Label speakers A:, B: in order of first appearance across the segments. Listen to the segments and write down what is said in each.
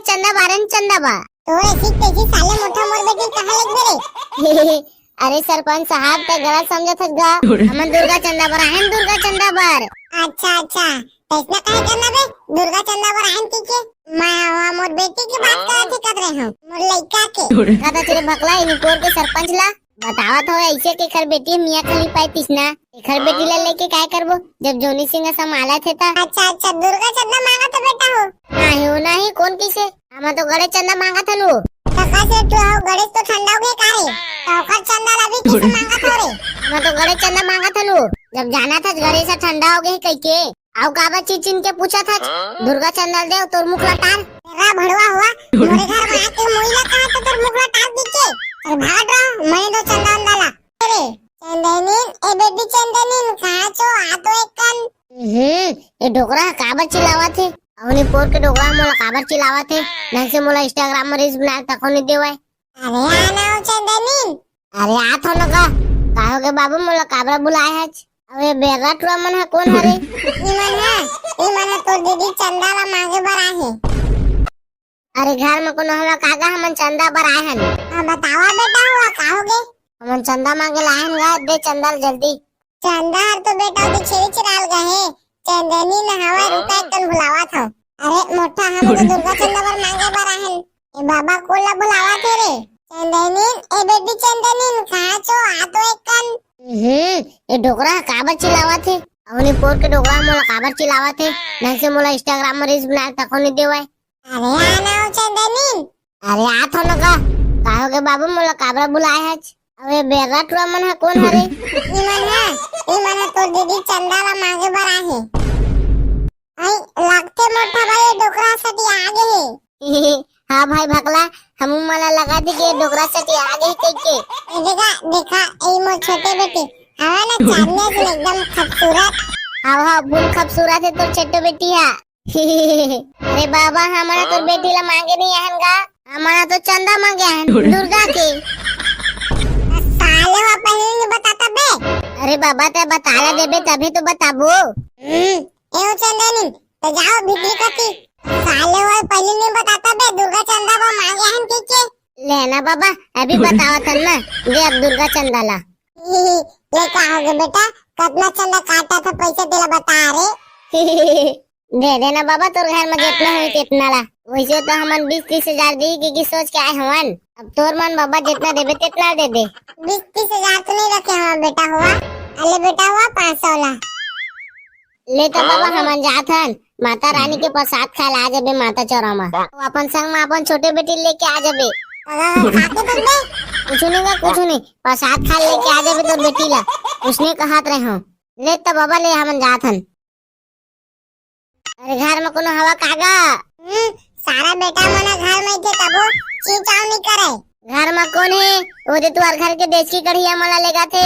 A: चंदा बारन चंदा बा
B: तो ऐसी तेजी साले मोठा मोर बेटी कहाँ लग गए?
A: अरे सरपंच साहब ते गलत समझत हस गा। हमन दुर्गा चंदा बर आयन दुर्गा चंदा बर।
B: अच्छा अच्छा ऐसा काहे करना बे? दुर्गा चंदा बर आयन के मैं मोर बेटी की बात कर रहे हूँ मोर लड़का के।
A: कदा तेरे भकला इनकोर के सरपंच ला बतावत हो ऐसे के खर बेटी मियां खली पाइतिस ना खर बेटी ला लेके काय करबो जब जोनी सिंह संभाला थे ता।
B: अच्छा अच्छा दुर्गा चंदा मांगा तो बेटा हो
A: नहीं हो नहीं कौन किसे हम तो गणेश चंदा मांगा था नु
B: टका से तो गणेश तो ठंडा हो गए काहे तो चंदा ला भी किसे मांगा था रे?
A: हम तो गणेश चंदा मांगा था नु जब जाना था गणेश ठंडा हो गए कई के आउ काबा चिचिन के पूछा था दुर्गा चंदा दे तोर मुखला टार
B: तेरा भड़वा हुआ मोरे घर में आके मोइला कहा तो तोर मुखला टार दीके अरे भाग रहा मैं तो चंदा अंदाला अरे चंदनीन ए बेटी चंदनीन कहां छो आ तो एक कन
A: ये डोकरा काबर चिल्लावा थे अवनी पोर के डोकरा मोला काबर चिल्लावा थे नहीं से मोला इंस्टाग्राम में रील्स बना तको नहीं देवाय।
B: अरे आना हो चंदनीन
A: अरे आ थो न का काहो के बाबू मोला काबरा बुलाए है अबे बेगा टुआ मन है कौन हरे
B: इमन है तो दीदी चंदा ला मांगे बर आए है।
A: अरे घर में कोनो हला कागा हमन चंदा बर आए हन
B: बतावा बेटा हुआ काहोगे
A: हमन चंदा मांगे लाहन गा दे चंदा जल्दी
B: चंदा हर तो बेटा उदी छेड़ी चिराल गए चंदनी न हवा रुपए कन बुलावा था। अरे मोटा हम तो दुर्गा चंदा बर मांगे बर आए हन ए बाबा कोला बुलावा थे रे चंदनी ए बेटी चंदनी कहां छो आ तो एक कन
A: ये डोकरा काबर चिल्लावा थे अवनी पोर के डोकरा मोला काबर चिल्लावा थे नहीं से मोला इंस्टाग्राम में रील्स बना तको नहीं देवाय।
B: अरे आना हो चंदनी
A: अरे आ थो न का काहो के बाबू मोला काबरा बुलाए है अबे बेगा टुआ मन है कौन हरे
B: इमन है तो दीदी चंदा ला मांगे बर आए है। आई लगते मोटा भाई डोकरा सटी आगे है।
A: हाँ भाई भकला हम मला लगा दी के डोकरा सटी आगे कई के
B: देखा देखा ए मोर छोटे बेटी हवा ना चांदने से एकदम खूबसूरत
A: हाँ बुल खूबसूरत है तो छोटे बेटी है। अरे बाबा हमारा तो बेटी ला मांगे नहीं आहन गा हमारा तो चंदा मांगे आहन दुर्गा के
B: साले वा पहले नहीं बताता बे।
A: अरे बाबा ते बताला देबे तभी तो बताबो।
B: ए चंदनी तो जाओ भित्री कती साले वा पहले नहीं बताता बे दुर्गा चंदा वो मांगे हन के
A: लेना बाबा अभी बतावा था ना दे अब दुर्गा चंदा ला
B: ले कहोगे बेटा कितना चंदा काटा था पैसा दिला बता रे
A: दे देना बाबा तोर घर में जितना है कितना ला वैसे तो हमन 20-30 हजार दी की सोच के आए हवन अब तोर मन बाबा जितना देबे तितना दे दे
B: 20-30 हजार तो नहीं रखे हवा बेटा हुआ अले बेटा हुआ 500 ला
A: ले तो बाबा हमन जात हन माता रानी के प्रसाद खाए आ जाबे माता चौरा में अपन संग में अपन छोटे बेटी लेके आ जाबे
B: खाते तो बे
A: कुछ नहीं प्रसाद खा लेके आ जाबे तो बेटी ला कुछ नहीं कहत रहे हो ले तो बाबा ले हमन जात हन। अरे घर में कोनो हवा कागा
B: सारा बेटा मना घर में थे तबो चीचाव नहीं करे
A: घर में कौन है वो दे तुआर घर के देसी कढ़िया मला लेगा थे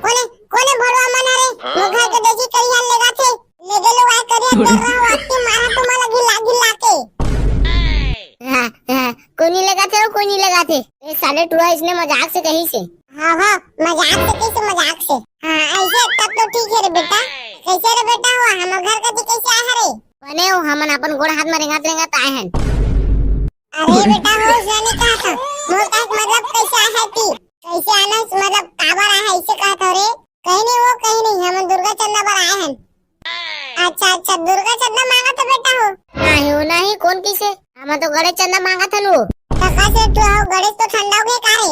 B: कोने भरवा मना रे वो घर के देसी कढ़िया लेगा थे ले गए लोग आए करिया कर रहा हूं आपके मारा तो मला गिला के
A: कोनी लगा थे और कोनी लगा थे ये साले टुआ इसने मजाक से कही से
B: हां मजाक से हां ऐसे तब तो ठीक है रे बेटा कैसे रे बेटा हुआ हम घर का जी कैसे आए रे
A: बने हो हमन अपन गोड़ हाथ में रेंगत आए हैं।
B: अरे बेटा हो जाने कहा था मोर का मतलब कैसे आया थी कैसे आना मतलब काबर आया ऐसे कहा था रे कहीं नहीं हम दुर्गा चंदा पर आए हैं। अच्छा दुर्गा चंदा मांगा तो बेटा हो
A: नहीं कौन किसे हम तो गणेश चंदा मांगा था नु
B: टका से तो गणेश तो ठंडा हो गए काहे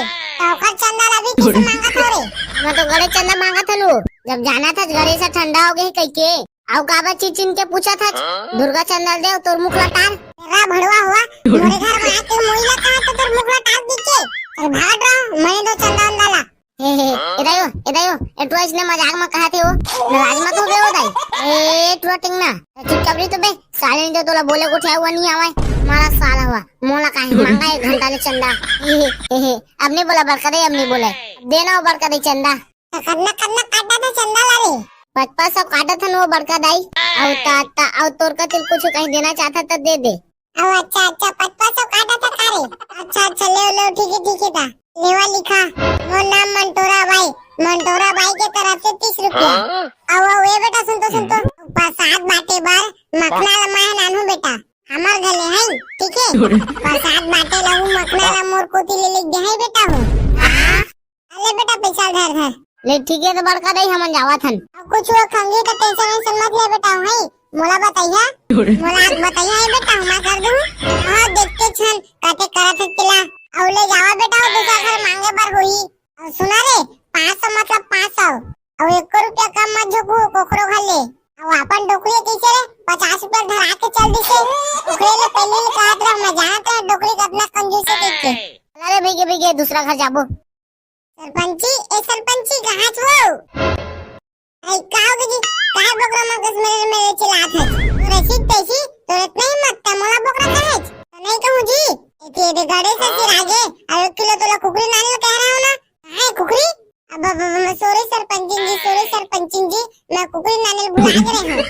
B: तो चंदा ला भी किसे मांगा था रे?
A: हम तो गणेश चंदा मांगा था नु जब जाना था गणेश ठंडा हो गए कई के आउ काबा चिचिन के पूछा था दुर्गा चंदा दे तोर मुखला टार
B: तेरा भड़वा हुआ मोरे घर में आके मोइला कहा तो तोर मुखला टार दीके अरे भाग रहा मैं तो चंदा अंदाला
A: इदायो एटवा इसने मजाक में कहा थे वो नाराज मत हो गए हो दाई ए टुटिंग ना चुपचाप रही तो बे साले ने तो तोला बोले को ठा हुआ नहीं आवे मारा साला हुआ मोला काहे मांगा 1 घंटा ले चंदा अब नहीं बोला बरका दे अब नहीं बोले देना हो बरका दे चंदा
B: करना काटा था चंदा ला रे
A: 500 काटा था वो बड़का दाई औ तोर का तिल कुछ कहीं देना चाहता तो दे दे
B: अच्छा 500 काटा था कारे अच्छा ले ठीक है था लेवा लिखा वो नाम मंटोरा भाई के तरफ से 30 रुपया अब ये बेटा सुन तो प्रसाद बाटे बार मखना लमाया नानू बेटा हमार घर ले है, ठीक है? प्रसाद बाटे लहू मखना ला मोर कोती ले ले दे है बेटा हो। अरे बेटा पैसा धर धर।
A: ले ठीक है तो बड़का दई हमन जावत हन।
B: अब कुछ वो खंगे का टेंशन मत ले बेटा है। मोला बताइया, मोला बताइया है बेटा मैं कर दूं। हां देखते छन काटे करत केला औले जावा बेटा दूसरा घर मांगे बर होई। और सुना रे 500 मतलब 500 और 1 रुपया कम मत झोकू कोखरो खाले। अब अपन डोकरी कैसे रे 50 रुपया धरा के चल दिसे। ओकरे ले पहले ले कहत रह मैं जानत रह डोकरी कितना कंजूसी देख के।
A: अरे भईगे भईगे दूसरा घर जाबो।
B: सरपंची कहाँ छो? आई काओ के जी काहे बकरा मन मेरे चिल्लात है। तो रसीद पैसी तो इतना ही मत मोला बकरा कहे तो नहीं कहूं जी। एते गाड़े से फिर आगे और 1 किलो तोला कुकरी नानी कह रहा हूं ना। हां कुकरी अब सॉरी सरपंची जी मैं कुकरी नानी बुला के रही हूं।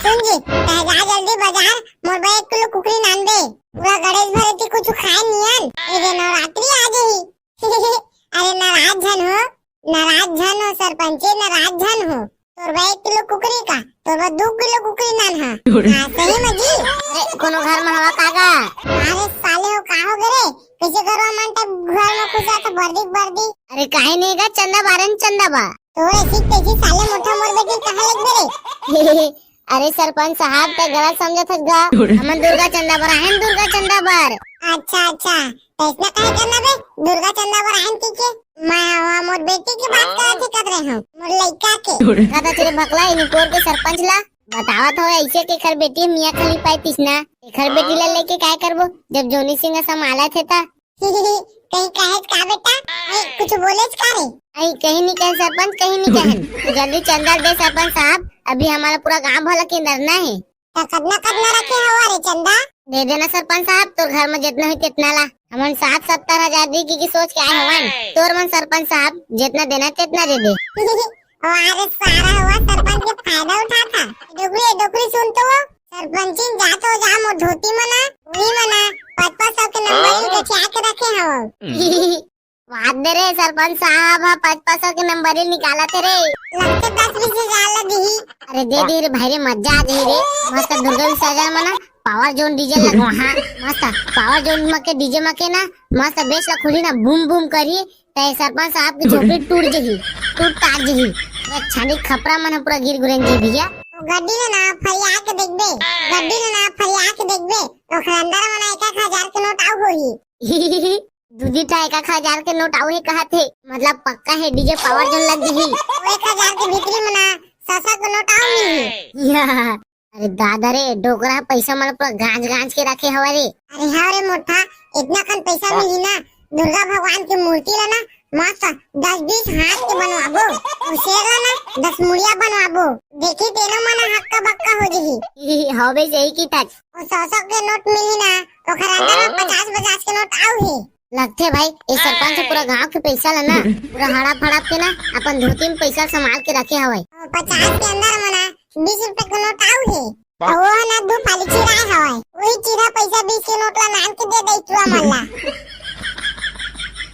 B: सुन जी जा जल्दी बाजार मोर भाई 1 किलो कुकरी नान दे। पूरा गणेश भरे की कुछ खाए नियन ए नवरात्रि आ गई। अरे नाराज झन हो सरपंच नाराज झन हो। तोर भाई 1 किलो कुकरी का तोर 2 किलो कुकरी नान है। हां सही में जी।
A: अरे कोनो घर में हवा कागा।
B: अरे साले हो का हो गरे कैसे घरवा मन तक घर में खुशा तो बर्दी।
A: अरे काहे नहीं गा चंदा बारन चंदा बा।
B: तो ऐसी कैसी साले मोटा मोर बेटी कहां लग गरे।
A: अरे सरपंच साहब ते गलत समझत हस गा। हमन दुर्गा चंदा बर आहन दुर्गा चंदा बर।
B: अच्छा ऐसा कहे करना बे दुर्गा चंदा बर आहन की मैं मोर बेटी की बात कर रहे हूं मोर लइका के।
A: दादा तेरे भकला इनकोर के सरपंच ला बतावत हो ऐसे के खर बेटी मियां खली पाई तिसना खर बेटी ला लेके काय करबो जब जोनी सिंह संभाला थे ता।
B: कहीं कहे का बेटा कुछ बोलेच का रे।
A: आई कहीं नहीं कहे सरपंच कहीं नहीं कहन। तो जल्दी चंदा दे सरपंच साहब अभी हमारा पूरा गांव भला के डरना है।
B: तो कदना रखे हवा रे चंदा
A: दे देना सरपंच साहब तोर घर में जितना हुई तितना ला। हमन 60-70 हजार दी की सोच के आए हवन तोर मन सरपंच साहब जितना देना तितना दे दे।
B: अरे सारा हुआ सरपंच के फायदा उठा था। डोकरी सुन तो सरपंच जा तो जा मोर धोती मना वही मना 500 के नंबर के क्या के रखे हवा।
A: बात दे रे सरपंच साहब 500 के नंबर ही निकाला थे रे।
B: लगते 10-20 हजार दी।
A: अरे दे दी रे भाई रे मजा आ गई रे। मस्त दुर्गा विसर्जन मना पावर जोन डीजे लगवा। हां मस्त पावर जोन मके डीजे मके ना मस्त बेस ला खुली ना बूम बूम करी ते सरपंच साहब की झोपड़ी टूट जही टूट तार जही एक छानी खपरा मन पूरा गिर गुरन जी भैया।
B: गड्डी ना फरिया के देखबे ओखर अंदर मना 1000 के नोट आउ होही।
A: दूधी था 1000 के नोट आउ है कहा थे मतलब पक्का है डीजे पावर जोन लग जही।
B: 1000 के भीतरी मना 100 के नोट आउ मिली।
A: अरे दादा रे डोकरा पैसा मन पूरा गांज के रखे हवा रे।
B: अरे हाँ रे मोटा इतना कन पैसा मिली ना दुर्गा भगवान की मूर्ति ला ना मस्त 10-20 हाथ के बनवाबो और शेर ला ना 10 मुड़िया बनवाबो देखी तेनो मना हक्का बक्का हो जही।
A: हवे सही की था।
B: और 100 के नोट मिली ना तो खर अंदर में 50 के नोट आउ ही
A: लगते भाई इस सरपंच से पूरा गांव के पैसा ला ना पूरा हड़प के ना अपन धोती में पैसा संभाल के रखे हवे।
B: 50 के अंदर मना 20 रुपए का नोट आउ ही वो ना 2 फाली चिराए हवे वही चिरा पैसा 20 के नोट ला नान के दे दई तुआ मल्ला।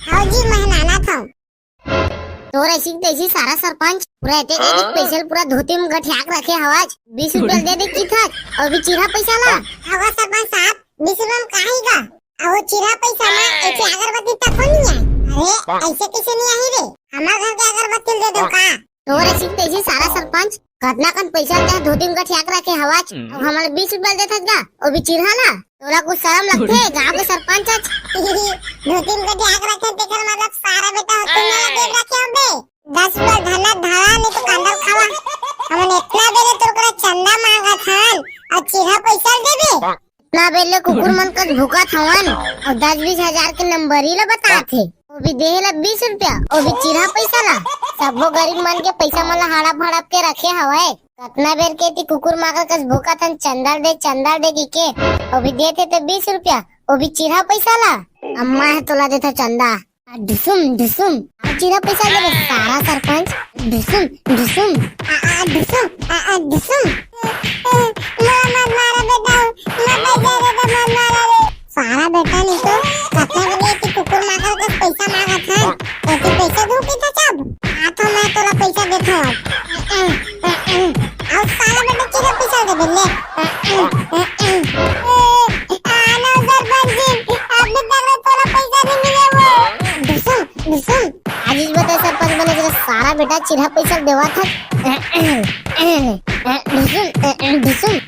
B: हां जी मेहनाना था
A: तो ऐसी तैसी सारा सरपंच पूरा एक स्पेशल पूरा धोती में गठियाक रखे हवाज 20 रुपया दे दे की था और भी चिरा पैसा ला।
B: हवा सरपंच साहब 20 रुपया में काहे गा और चिरा पैसा में एक अगरबत्ती तक नहीं है। अरे ऐसे कैसे नहीं आई रे हमार घर के अगरबत्ती दे दो का।
A: तो ऐसी तैसी सारा सरपंच कतना कन पैसा दे धोती में गठियाक रखे हवाज और हमारे 20 रुपया देता गा और भी चिरा ला तोरा कुछ शर्म लगथे गांव के सरपंच
B: धोती में गठियाक रखे तेकर मतलब सारा बेटा होते ना दे रखे होबे 10 रुपया धला धड़ा नहीं तो कांदा खावा हमन इतना दे दे तोरा चंदा मांगा थान और चिरा पैसा देबे
A: इतना बेले कुकुर मन का भूखा थवन और 10-20 हजार के नंबर ही ला बता थे वो भी दे ला 20 रुपया और भी चिरा पैसा ला सबो गरीब मन के पैसा मन ला हड़प के रखे हवाए। कतना बेर के ती कुकुर मांगा कस भूखा थन चंदा दे के और भी देते तो 20 रुपया और भी चिरा पैसा ला। अम्मा है तोला देता चंदा ढुसुम चिरा पैसा दे सारा सरपंच ढुसुम
B: सारा बेटा नहीं तो कतने बजे की कुकुर मांगा का पैसा मांगा था तो पैसा दो के था सब हाथों में तोला पैसा देता और सारा बेटा चिरा पैसा दे ले
A: ने तेरा सारा बेटा चिढ़ा पैसा देवा था ढिसुम ढिसुम